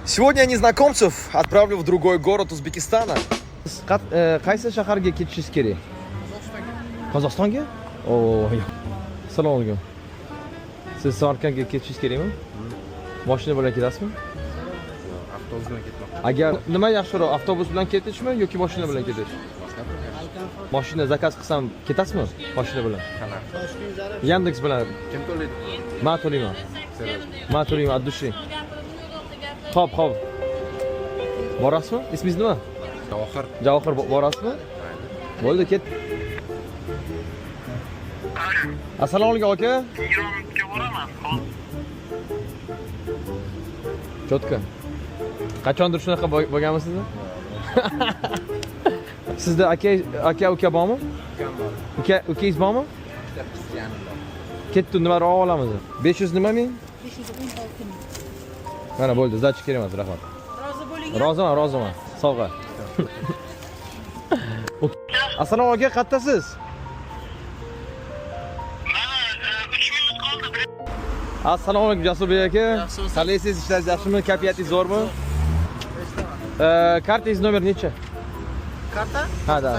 Сегодня я незнакомцев отправлю в другой город Узбекистана. Qaysi shaharga ketishingiz kerak? Qozog'istonga? Oo. Assalomu alaykum. Siz Samarqandga ketishingiz kerakmi? Mashina bilan ketasizmi? Avtobus bilan ketmoqchi. Agar nima yaxshiroq, avtobus bilan ketishmi yoki mashina bilan ketish? Mashina zakaz qilsam ketasizmi? Mashina bilan. Qanaqa? Yandex bilan. Kim to'laydi? Men to'layman. Men to'layman, от души. Xo'p, xo'p. Borasizmi? Ismingiz nima? Javohir. Javohir borasizmi? Bo'ldi, ket. Assalomu alaykum aka. Iroqqa boraman. Cho'tka. Qachondir shunaqa bo'lganmisizmi? Sizda aka uka bormi? Ukangiz bormi? Ketdi, nima olib olamiz? 500 nima ming? 516 ming. Mana bo'ldi, zachi kerak emas, rahmat. Rozi bo'ling. Roziman, roziman. Sovg'a. Assalomu alaykum, qayerdasiz? Mana 3 minut qoldi. Assalomu alaykum Jasurbek aka. Qalaysiz, ishlaringiz yaxshimi? Kayfiyatingiz zo'rmi? Kartangiz nomer necha? Karta? Ha, da.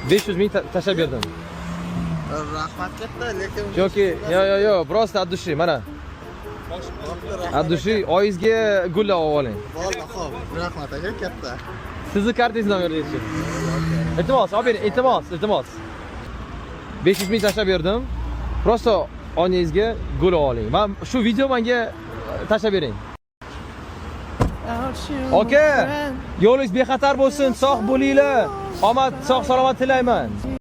500 ming tashlab berdim. Rahmat katta, lekin Yoki, yo, просто от души, mana. От души oyingizga gullar olib oling. Bo'ldi, xo'p. Rahmat aka katta. Sizni kartangiz nomer necha? Iltimos, olib bering, iltimos. 500 ming tashlab berdim. Просто onangizga gul oling. Men shu video menga tashlab bering. Aka, yo'lingiz bexatar bo'lsin, sog' bo'linglar. Omad, sog' salomat tilayman.